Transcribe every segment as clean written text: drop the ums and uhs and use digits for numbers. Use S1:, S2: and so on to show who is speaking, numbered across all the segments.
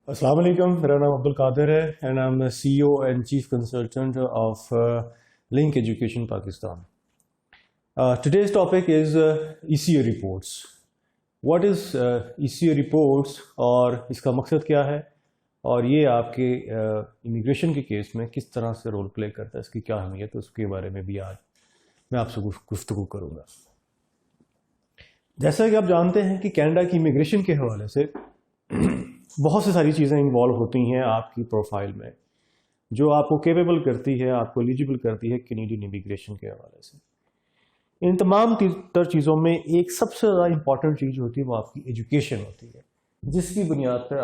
S1: अस्सलाम वालेकुम, मेरा नाम अब्दुल कादिर है and I am CEO and chief consultant of link education Pakistan. Today's topic is ECA reports. What is ECA reports और इसका मकसद क्या है और ये आपके इमिग्रेशन के केस में किस तरह से रोल प्ले करता है, इसकी क्या अहमियत है, उसके बारे में भी आज मैं आपसे गुफ्तगू करूँगा. जैसा कि आप जानते हैं कि कनाडा की इमिग्रेशन के हवाले से बहुत सी सारी चीज़ें इन्वॉल्व होती हैं आपकी प्रोफाइल में, जो आपको कैपेबल करती है, आपको एलिजिबल करती है कैनेडियन इमिग्रेशन के हवाले से. इन तमाम तर चीज़ों में एक सबसे ज़्यादा इम्पॉर्टेंट चीज़ होती है वो आपकी एजुकेशन होती है, जिसकी बुनियाद पर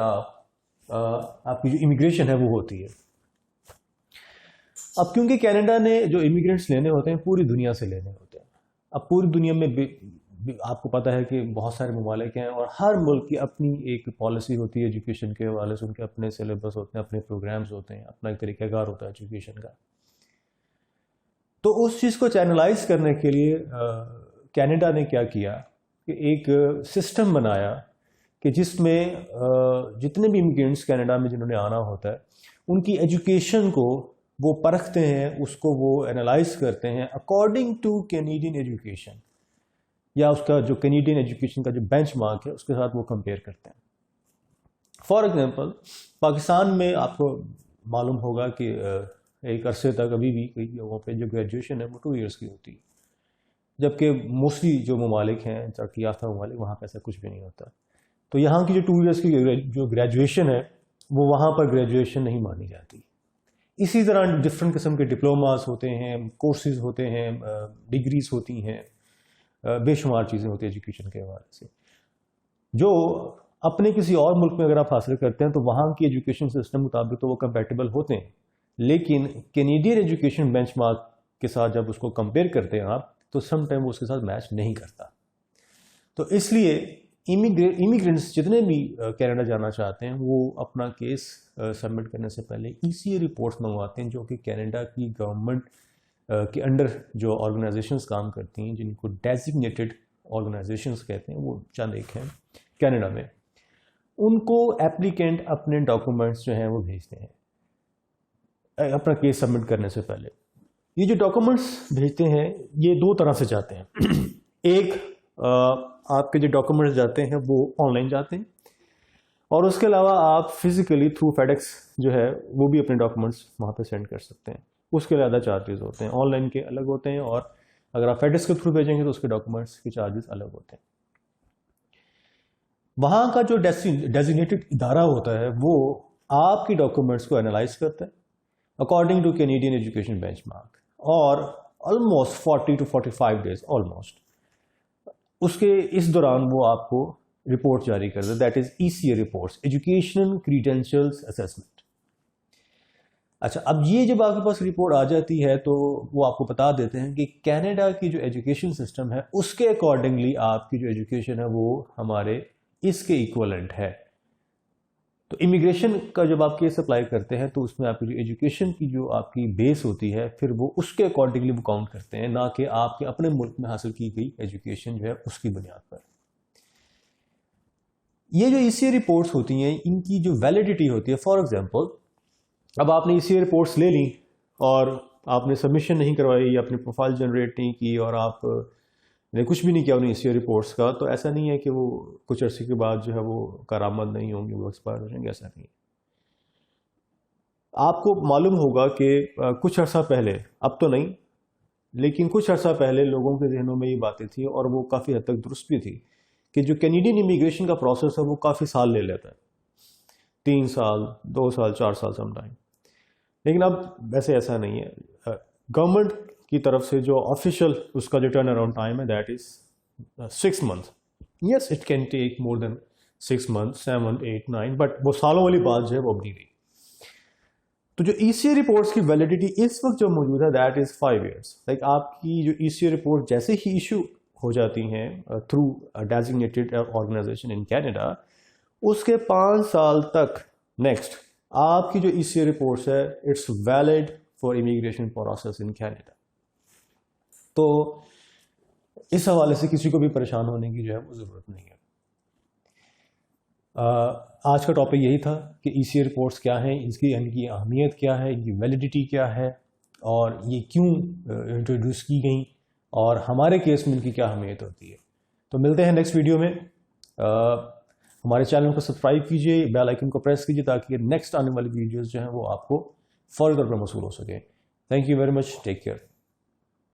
S1: आपकी जो इमिग्रेशन है वो होती है. अब क्योंकि कनाडा ने जो इमिग्रेंट्स लेने होते हैं पूरी दुनिया से लेने होते हैं. अब पूरी दुनिया में आपको पता है कि बहुत सारे ममालिक हैं और हर मुल्क की अपनी एक पॉलिसी होती है एजुकेशन के हवाले से. उनके अपने सिलेबस होते हैं, अपने प्रोग्राम्स होते हैं, अपना एक तरीक़ाकार होता है एजुकेशन का. तो उस चीज़ को चैनलाइज करने के लिए कनाडा ने क्या किया कि एक सिस्टम बनाया कि जिसमें जितने भी इमिग्रेंट्स कनाडा में जिन्होंने आना होता है उनकी एजुकेशन को वो परखते हैं, उसको वो एनालाइज करते हैं अकॉर्डिंग टू कैनेडियन एजुकेशन, या उसका जो कैनेडियन एजुकेशन का जो बेंच मार्क है उसके साथ वो कंपेयर करते हैं. फॉर एग्जांपल पाकिस्तान में आपको मालूम होगा कि एक अरसे तक अभी भी कई लोगों पे जो ग्रेजुएशन है वो 2 इयर्स की होती है, जबकि मोस्टली जो ममालिक हैं, तरक्की याफ्ता ममालिक, वहाँ पे ऐसा कुछ भी नहीं होता. तो यहाँ की जो 2 इयर्स की जो ग्रेजुएशन है वो वहाँ पर ग्रेजुएशन नहीं मानी जाती. इसी तरह डिफरेंट किस्म के डिप्लोमास होते हैं, कोर्सेज होते हैं, डिग्रीज होती हैं, बेशुमार चीज़ें होती हैं एजुकेशन के हवाले से, जो अपने किसी और मुल्क में अगर आप हासिल करते हैं तो वहाँ की एजुकेशन सिस्टम मुताबिक तो वो कंपैटिबल होते हैं, लेकिन कैनेडियन एजुकेशन बेंचमार्क के साथ जब उसको कंपेयर करते हैं आप तो सम टाइम वो उसके साथ मैच नहीं करता. तो इसलिए इमिग्रेंट्स जितने भी कनाडा जाना चाहते हैं वो अपना केस सबमिट करने से पहले ECA रिपोर्ट्स मंगवाते हैं, जो कि कनाडा की गवर्नमेंट के अंडर जो ऑर्गेनाइजेशंस काम करती हैं, जिनको डेजिग्नेटेड ऑर्गेनाइजेशंस कहते हैं, वो चंद एक हैं कनाडा में. उनको एप्लीकेंट अपने डॉक्यूमेंट्स जो हैं वो भेजते हैं अपना केस सबमिट करने से पहले. ये जो डॉक्यूमेंट्स भेजते हैं ये 2 तरह से जाते हैं. एक आपके जो डॉक्यूमेंट्स जाते हैं वो ऑनलाइन जाते हैं, और उसके अलावा आप फिजिकली थ्रू फेडेक्स जो है वो भी अपने डॉक्यूमेंट्स वहाँ पे सेंड कर सकते हैं. उसके ज़्यादा चार्जेस होते हैं, ऑनलाइन के अलग होते हैं, और अगर आप फेडेक्स के थ्रू भेजेंगे तो उसके डॉक्यूमेंट्स के चार्जेस अलग होते हैं. वहाँ का जो डेजिग्नेटेड इदारा होता है वो आपकी डॉक्यूमेंट्स को एनालाइज करता है according to Canadian education benchmark, और ऑलमोस्ट 40 to 45 डेज ऑलमोस्ट उसके इस दौरान वो आपको रिपोर्ट जारी कर दे, that is ECA reports, educational credentials assessment. अच्छा, अब ये जब आपके पास रिपोर्ट आ जाती है तो वो आपको बता देते हैं कि कनाडा की जो एजुकेशन सिस्टम है उसके अकॉर्डिंगली आपकी जो एजुकेशन है वो हमारे इसके इक्वलेंट है. तो इमिग्रेशन का जब आप केस अप्लाई करते हैं तो उसमें आपकी जो एजुकेशन की जो आपकी बेस होती है फिर वो उसके अकॉर्डिंगली वो काउंट करते हैं, ना कि आपके अपने मुल्क में हासिल की गई एजुकेशन जो है उसकी बुनियाद पर. ये जो ECA रिपोर्ट्स होती हैं इनकी जो वैलिडिटी होती है, फॉर एग्जांपल अब आपने ECA रिपोर्ट्स ले ली और आपने सबमिशन नहीं करवाई, अपनी प्रोफाइल जनरेट नहीं की, और आप ने कुछ भी नहीं किया उन्हें ECA रिपोर्ट्स का, तो ऐसा नहीं है कि वो कुछ अर्से के बाद जो है वो कारामद नहीं होंगे, वो एक्सपायर हो जाएंगे, ऐसा नहीं है. आपको मालूम होगा कि कुछ अर्सा पहले, अब तो नहीं लेकिन कुछ अर्सा पहले लोगों के जहनों में ये बातें थी और वो काफ़ी हद तक दुरुस्त भी थी कि जो कैनेडियन इमिग्रेशन का प्रोसेस है वो काफ़ी साल ले लेता है, 3 साल, 2 साल, 4 साल समटाइम. लेकिन अब वैसे ऐसा नहीं है. गवर्नमेंट की तरफ से जो ऑफिशियल उसका जो टर्न अराउंड टाइम है that is 6 month. Yes, it can take more than 6 month, 7, 8, 9, but वो सालों वाली बात जो है वो अब नहीं रही. तो जो ECA रिपोर्ट्स की वैलिडिटी इस वक्त जो मौजूद है दैट इज 5 years. लाइक आपकी जो ECA रिपोर्ट जैसे ही इशू हो जाती हैं through designated organization in Canada, उसके 5 साल तक नेक्स्ट आपकी जो ECA रिपोर्ट्स है it's valid for immigration process in Canada. तो इस हवाले से किसी को भी परेशान होने की जो है वो ज़रूरत नहीं है. آج کا ٹاپک یہی تھا کہ ECA رپورٹس کیا ہیں، ان کی اہمیت کیا ہے، ان کی ویلیڈیٹی کیا ہے، اور یہ کیوں انٹروڈیوس کی گئیں، اور ہمارے کیس میں ان کی کیا اہمیت ہوتی ہے. تو ملتے ہیں نیکسٹ ویڈیو میں. ہمارے چینل کو سبسکرائب کیجیے، بیل آئکن کو پریس کیجیے تاکہ نیکسٹ آنے والی ویڈیوز جو ہیں وہ آپ کو فوری طور پر موصول ہو سکیں. Thank you very much. Take care.